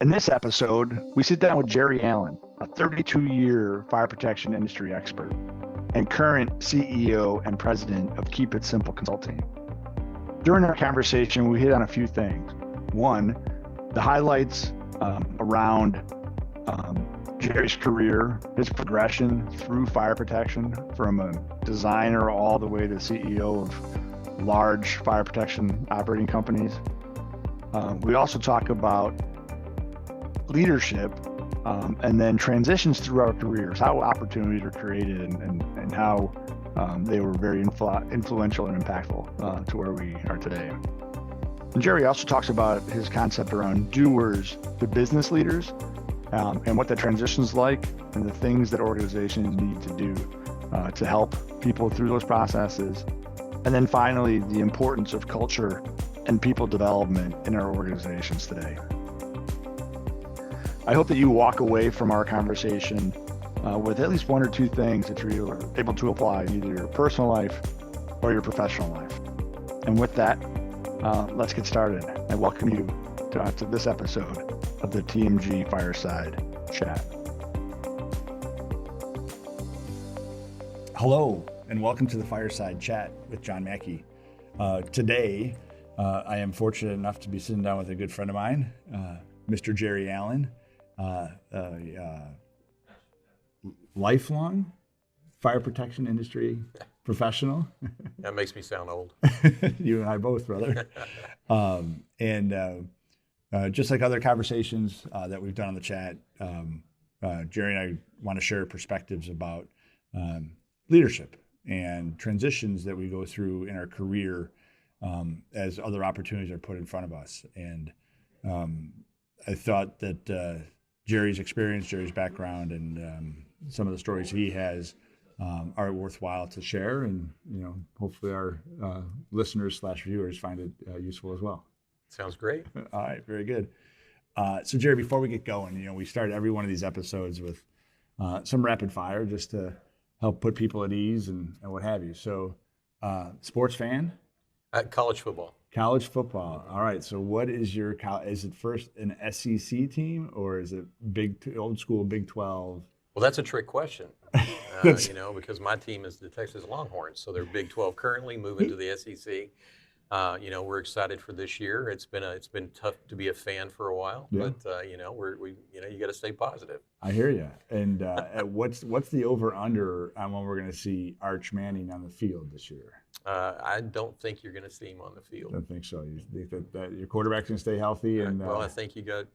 In this episode, we sit down with Jerry Allen, a 32-year fire protection industry expert and current CEO and president of Keep It Simple Consulting. During our conversation, we hit on a few things. One, the highlights around Jerry's career, his progression through fire protection from a designer all the way to CEO of large fire protection operating companies. We also talk about leadership and then transitions through our careers, how opportunities are created and how they were very influential and impactful to where we are today. And Jerry also talks about his concept around doers to business leaders and what the transition's like and the things that organizations need to do to help people through those processes. And then finally, the importance of culture and people development in our organizations today. I hope that you walk away from our conversation with at least one or two things that you're able to apply in either your personal life or your professional life. And with that, let's get started. I welcome you to this episode of the TMG Fireside Chat. Hello, and welcome to the Fireside Chat with John Mackey. Today, I am fortunate enough to be sitting down with a good friend of mine, Mr. Jerry Allen. Lifelong fire protection industry professional. That makes me sound old. You and I both, brother. Just like other conversations that we've done on the chat, Jerry and I want to share perspectives about leadership and transitions that we go through in our career as other opportunities are put in front of us. And I thought that Jerry's experience, Jerry's background, and some of the stories he has are worthwhile to share, and hopefully our listeners/viewers find it useful as well. Sounds great. All right, very good. So Jerry, before we get going, we start every one of these episodes with some rapid fire just to help put people at ease and what have you. So, sports fan? College football. College football. All right. So what is your is it first an SEC team or is it old school Big 12? Well, that's a trick question, because my team is the Texas Longhorns. So they're Big 12 currently, moving to the SEC. We're excited for this year. It's been tough to be a fan for a while, yeah. But you got to stay positive. I hear you. And what's the over under on when we're going to see Arch Manning on the field this year? I don't think you're going to see him on the field. I don't think so. You think that your quarterback's going to stay healthy? And well, I think you got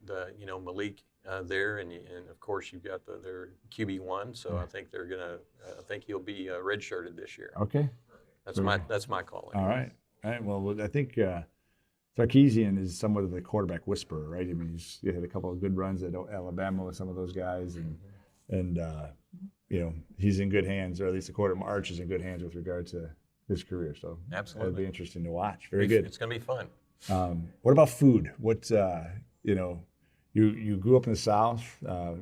Malik there, and of course you've got their QB1. So I think I think he'll be redshirted this year. Okay. That's my call. All right. Well, I think Sarkisian is somewhat of the quarterback whisperer, right? I mean, he had a couple of good runs at Alabama with some of those guys, and he's in good hands, or at least the quarterback Arch is in good hands with regard to his career. So absolutely, it'll be interesting to watch. Very good. It's going to be fun. What about food? What you grew up in the South.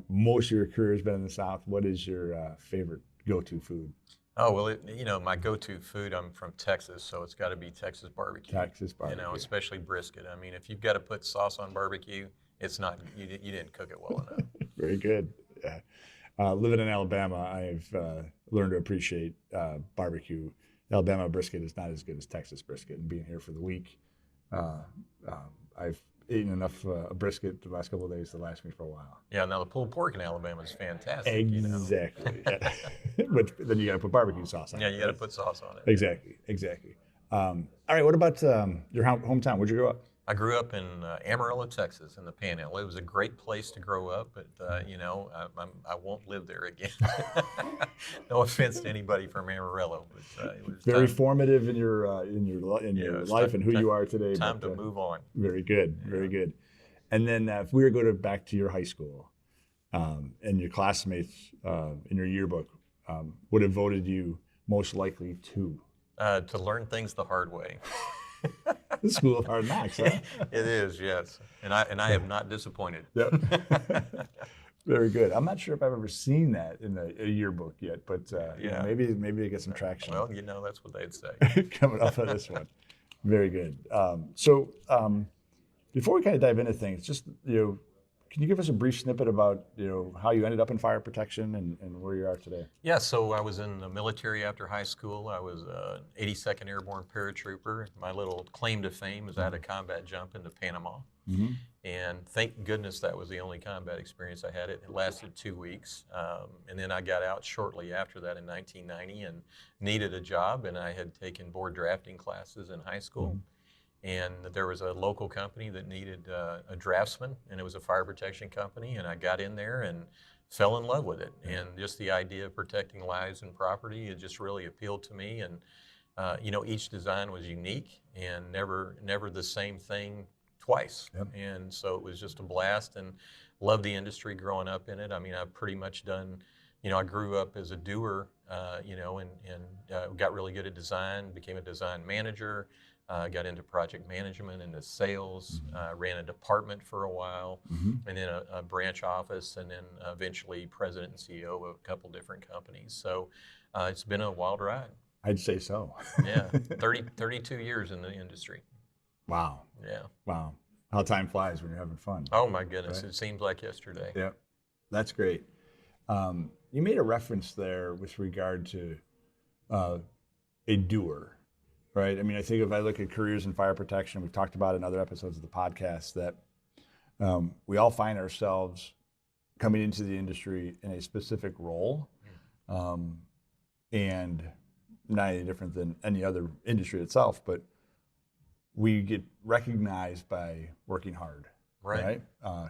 Most of your career has been in the South. What is your favorite go-to food? Oh, well, my go-to food, I'm from Texas, so it's got to be Texas barbecue. Texas barbecue. Especially brisket. I mean, if you've got to put sauce on barbecue, it's not, you didn't cook it well enough. Very good. Yeah. Living in Alabama, I've learned to appreciate barbecue. Alabama brisket is not as good as Texas brisket, and being here for the week, I've eaten enough brisket the last couple of days to last me for a while. Yeah, now the pulled pork in Alabama is fantastic. Exactly. But then you got to put barbecue sauce on it. Yeah, you got to put sauce on it. Exactly. All right, what about your hometown? Where'd you grow up? I grew up in Amarillo, Texas, in the Panhandle. It was a great place to grow up, but I won't live there again. No offense to anybody from Amarillo, but it was very formative in your life and who you are today. Time to move on. Very good, very good. And then if we were to go back to your high school, and your classmates in your yearbook would have voted you most likely to learn things the hard way. The school of hard knocks, huh? It is, yes. And I have not disappointed. Yep. Very good. I'm not sure if I've ever seen that in a yearbook yet, but maybe they get some traction. Well, that's what they'd say. Coming off of this one. Very good. So before we kind of dive into things, just can you give us a brief snippet about how you ended up in fire protection and where you are today? Yeah, so I was in the military after high school. I was an 82nd Airborne paratrooper. My little claim to fame is I had a combat jump into Panama. Mm-hmm. And thank goodness that was the only combat experience I had. It lasted 2 weeks. And then I got out shortly after that in 1990 and needed a job. And I had taken board drafting classes in high school. Mm-hmm. And there was a local company that needed a draftsman, and it was a fire protection company. And I got in there and fell in love with it. And just the idea of protecting lives and property, it just really appealed to me. And each design was unique and never the same thing twice. Yep. And so it was just a blast, and loved the industry growing up in it. I mean, I've pretty much done, I grew up as a doer, and got really good at design, became a design manager, got into project management, into sales, ran a department for a while, and then a branch office, and then eventually president and CEO of a couple different companies. So it's been a wild ride. I'd say so. Yeah, 32 years in the industry. Wow. Yeah. Wow. How time flies when you're having fun. Oh my goodness, right? It seems like yesterday. Yep. That's great. You made a reference there with regard to a doer, right? I mean, I think if I look at careers in fire protection, we've talked about in other episodes of the podcast that we all find ourselves coming into the industry in a specific role, and not any different than any other industry itself, but we get recognized by working hard, right?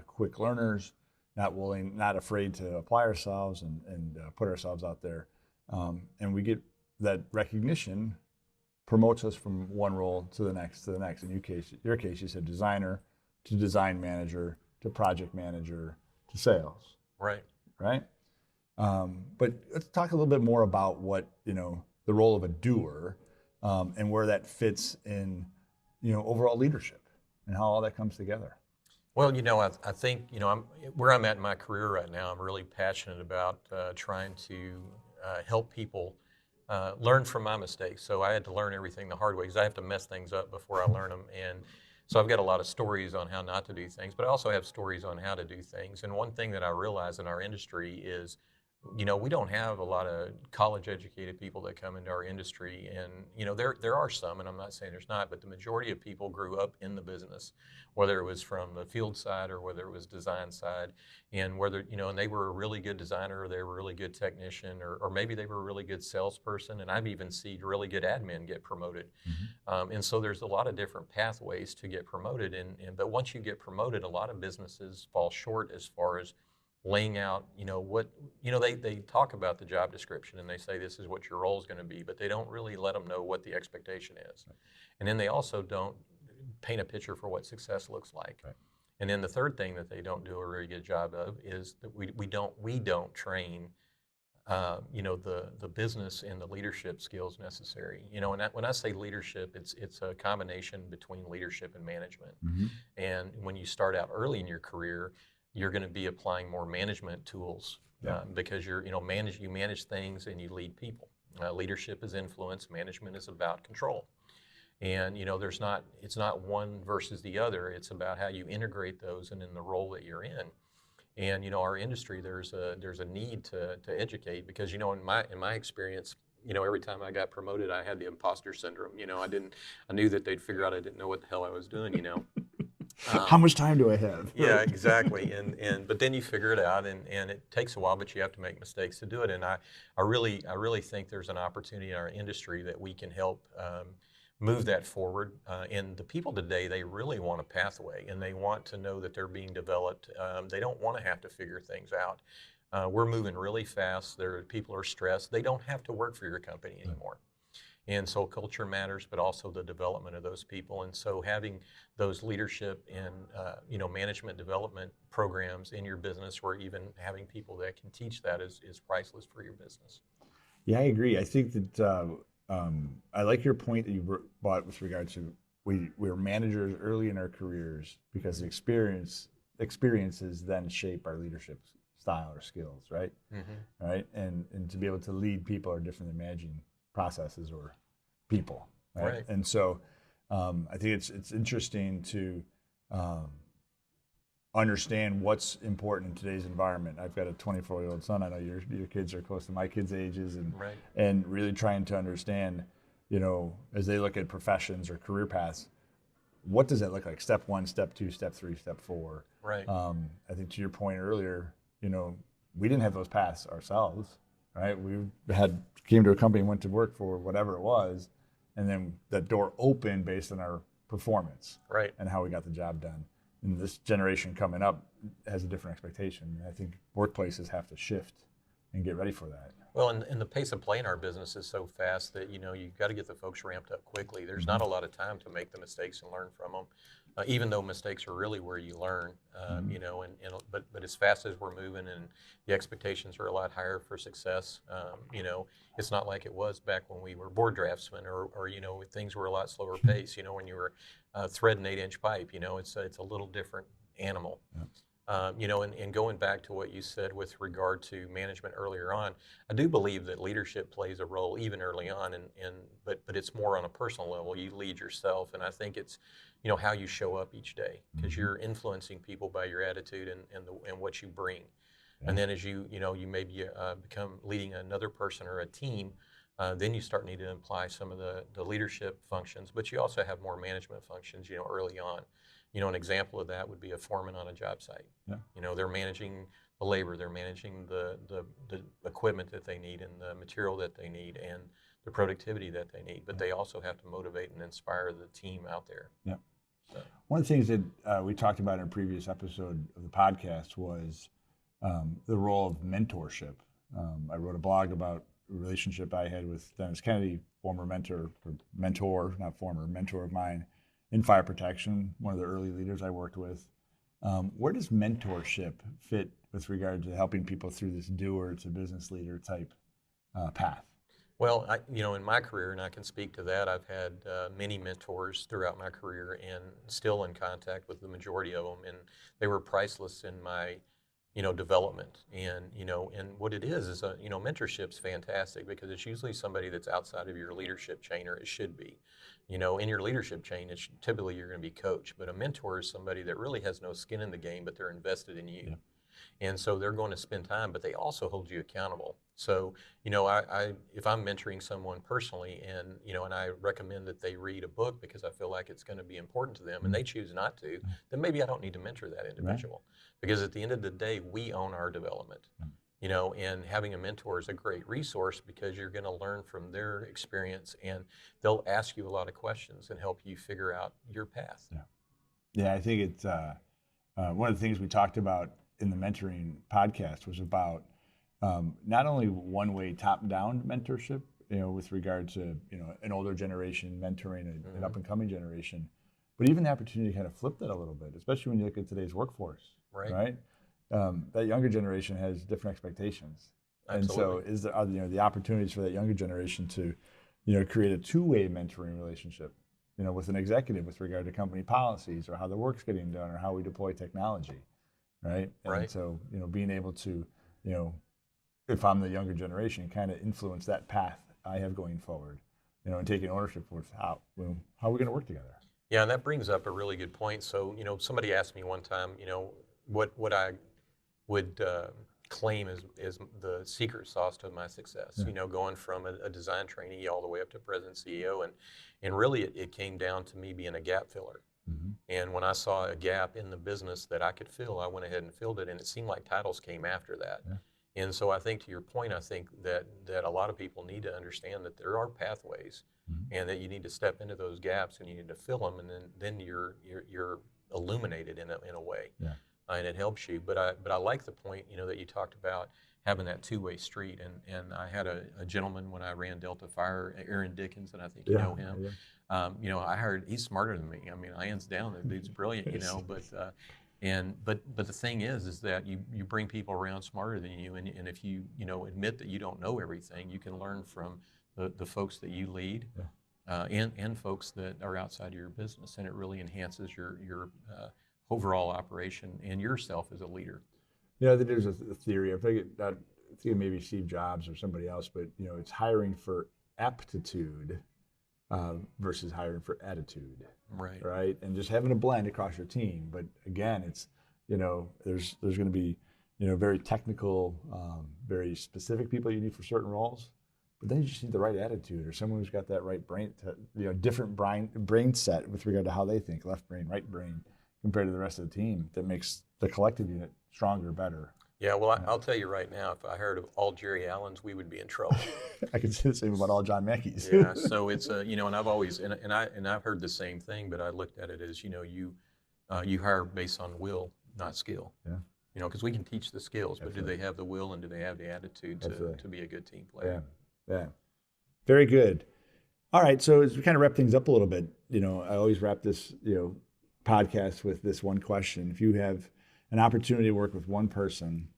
Quick learners, not afraid to apply ourselves and put ourselves out there. And we get that recognition promotes us from one role to the next. In your case, you said designer to design manager to project manager to sales. Right. But let's talk a little bit more about what, the role of a doer, and where that fits in, overall leadership and how all that comes together. Well, I think, where I'm at in my career right now, I'm really passionate about trying to help people learn from my mistakes. So I had to learn everything the hard way because I have to mess things up before I learn them. And so I've got a lot of stories on how not to do things, but I also have stories on how to do things. And one thing that I realize in our industry is, we don't have a lot of college-educated people that come into our industry, and there are some, and I'm not saying there's not, but the majority of people grew up in the business, whether it was from the field side or whether it was design side, and whether and they were a really good designer, or they were a really good technician, or maybe they were a really good salesperson, and I've even seen really good admin get promoted, and so there's a lot of different pathways to get promoted, but once you get promoted, a lot of businesses fall short as far as laying out, they talk about the job description and they say this is what your role is going to be, but they don't really let them know what the expectation is. Right. And then they also don't paint a picture for what success looks like. Right. And then the third thing that they don't do a very good job of is that we don't train, the business and the leadership skills necessary. And when I say leadership, it's a combination between leadership and management. And when you start out early in your career, you're going to be applying more management tools because you manage things and you lead people. Leadership is influence, management is about control. And it's not one versus the other. It's about how you integrate those and in the role that you're in. And our industry, there's a need to educate because in my experience, every time I got promoted, I had the imposter syndrome. I knew that they'd figure out I didn't know what the hell I was doing. How much time do I have? Yeah, exactly. But then you figure it out, and it takes a while, but you have to make mistakes to do it. And I really think there's an opportunity in our industry that we can help move that forward. And the people today, they really want a pathway, and they want to know that they're being developed. They don't want to have to figure things out. We're moving really fast. People are stressed. They don't have to work for your company anymore. And so culture matters, but also the development of those people. And so having those leadership and management development programs in your business, or even having people that can teach that is priceless for your business. Yeah, I agree. I think that I like your point that you brought with regard to we're managers early in our careers because the experiences then shape our leadership style or skills, right? Right, and to be able to lead people are different than managing processes or people, right? And so I think it's interesting to understand what's important in today's environment. I've got a 24-year-old son. I know your kids are close to my kids' ages, and really trying to understand, as they look at professions or career paths, what does that look like? Step 1, step 2, step 3, step 4. Right. I think to your point earlier, we didn't have those paths ourselves, right? We came to a company and went to work for whatever it was, and then that door opened based on our performance, right, and how we got the job done. And this generation coming up has a different expectation. And I think workplaces have to shift and get ready for that. Well, and the pace of play in our business is so fast that, you've got to get the folks ramped up quickly. There's not a lot of time to make the mistakes and learn from them, even though mistakes are really where you learn, but as fast as we're moving and the expectations are a lot higher for success, it's not like it was back when we were board draftsmen or things were a lot slower pace, when you were threading 8-inch pipe, it's a little different animal. Yeah. And going back to what you said with regard to management earlier on, I do believe that leadership plays a role even early on, but it's more on a personal level. You lead yourself, and I think it's how you show up each day, because you're influencing people by your attitude and what you bring. Yeah. And then as you maybe become leading another person or a team, then you start needing to apply some of the leadership functions, but you also have more management functions early on. An example of that would be a foreman on a job site. Yeah. They're managing the labor, they're managing the equipment that they need and the material that they need and the productivity that they need, but they also have to motivate and inspire the team out there. Yeah. So. One of the things that we talked about in a previous episode of the podcast was the role of mentorship. I wrote a blog about a relationship I had with Dennis Kennedy, former mentor of mine in fire protection, one of the early leaders I worked with. Where does mentorship fit with regard to helping people through this doer to business leader type path? Well, in my career, and I can speak to that, I've had many mentors throughout my career and still in contact with the majority of them, and they were priceless in my development. And what it is mentorship's fantastic because it's usually somebody that's outside of your leadership chain, or it should be. In your leadership chain, typically you're going to be coached, but a mentor is somebody that really has no skin in the game, but they're invested in you. Yeah. And so they're going to spend time, but they also hold you accountable. So, if I'm mentoring someone personally and I recommend that they read a book because I feel like it's going to be important to them and they choose not to, then maybe I don't need to mentor that individual. Right. Because at the end of the day, we own our development. And having a mentor is a great resource because you're going to learn from their experience and they'll ask you a lot of questions and help you figure out your path. Yeah, I think it's one of the things we talked about in the mentoring podcast was about not only one-way top-down mentorship, with regard to an older generation mentoring an up-and-coming generation, but even the opportunity to kind of flip that a little bit, especially when you look at today's workforce. Right? That younger generation has different expectations. Absolutely. And so are the opportunities for that younger generation to create a two-way mentoring relationship with an executive with regard to company policies or how the work's getting done or how we deploy technology, right? And so being able to if I'm the younger generation, kind of influence that path I have going forward, and taking ownership with how are we going to work together. Yeah, and that brings up a really good point. So somebody asked me one time what I would claim is the secret sauce to my success, going from a design trainee all the way up to president CEO. And really it came down to me being a gap filler. Mm-hmm. And when I saw a gap in the business that I could fill, I went ahead and filled it. And it seemed like titles came after that. Yeah. And so I think to your point, I think that a lot of people need to understand that there are pathways and that you need to step into those gaps and you need to fill them. And then you're illuminated in a way. Yeah. And it helps you. But I like the point, that you talked about having that two-way street. And I had a gentleman when I ran Delta Fire, Aaron Dickens, and I think you know him. Yeah. I heard he's smarter than me. I mean, hands down, the dude's brilliant, but the thing is that you bring people around smarter than you, and if you admit that you don't know everything, you can learn from the folks that you lead. Yeah. And folks that are outside of your business, and it really enhances your overall operation and yourself as a leader. I think there's a theory. I think maybe Steve Jobs or somebody else, but it's hiring for aptitude versus hiring for attitude. Right. Right. And just having a blend across your team. But again, it's there's going to be, very technical, very specific people you need for certain roles, but then you just need the right attitude or someone who's got that right brain, different brain set with regard to how they think, left brain, right brain, compared to the rest of the team, that makes the collective unit stronger, better. Yeah, well, I'll tell you right now, if I heard of all Jerry Allens, we would be in trouble. I could say the same about all John Mackeys. Yeah, so it's and I've always and I've heard the same thing, but I looked at it as you hire based on will, not skill. Yeah. Because we can teach the skills, but Absolutely. do they have the will and do they have the attitude to be a good team player? Yeah. Very good. All right, so as we kind of wrap things up a little bit, I always wrap this, podcast with this one question. If you have an opportunity to work with one person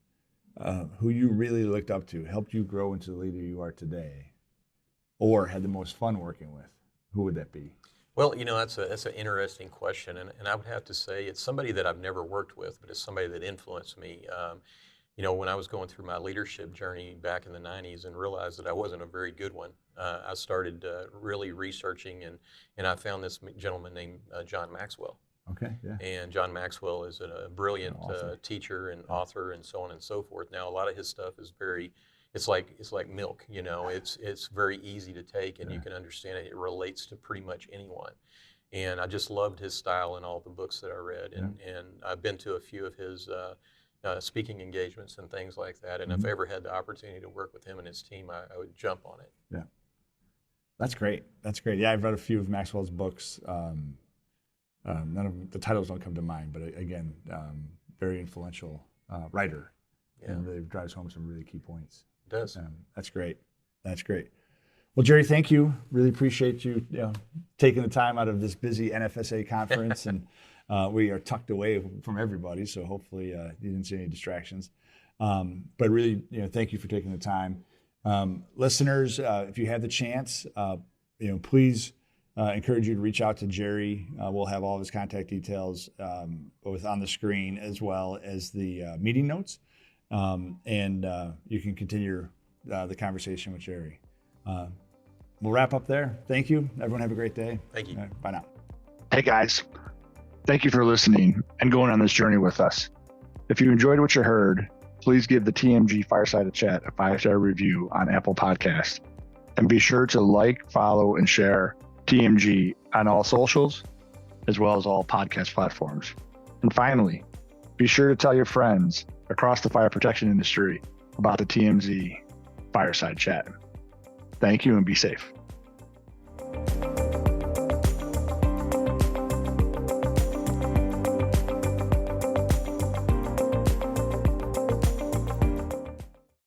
who you really looked up to, helped you grow into the leader you are today, or had the most fun working with, who would that be? Well, that's an interesting question, and I would have to say it's somebody that I've never worked with, but it's somebody that influenced me. When I was going through my leadership journey back in the 90s and realized that I wasn't a very good one, I started really researching, and I found this gentleman named John Maxwell. Okay, yeah. And John Maxwell is a brilliant teacher and author and so on and so forth. Now, a lot of his stuff is it's like milk, it's very easy to take and you can understand it. It relates to pretty much anyone. And I just loved his style in all the books that I read. And I've been to a few of his speaking engagements and things like that. And if I ever had the opportunity to work with him and his team, I would jump on it. Yeah. That's great. Yeah, I've read a few of Maxwell's books. None of the titles don't come to mind, but again, very influential writer, and really drives home some really key points. It does. That's great. Well, Jerry, thank you. Really appreciate you, taking the time out of this busy NFSA conference, and we are tucked away from everybody, so hopefully you didn't see any distractions. But really, thank you for taking the time. Listeners, if you have the chance, please. Encourage you to reach out to Jerry. We'll have all of his contact details both on the screen as well as the meeting notes. And you can continue the conversation with Jerry. We'll wrap up there. Thank you. Everyone have a great day. Thank you. Bye now. Hey guys, thank you for listening and going on this journey with us. If you enjoyed what you heard, please give the TMG Fireside Chat a 5-star review on Apple Podcasts. And be sure to like, follow, and share TMG on all socials, as well as all podcast platforms. And finally, be sure to tell your friends across the fire protection industry about the TMG Fireside Chat. Thank you and be safe.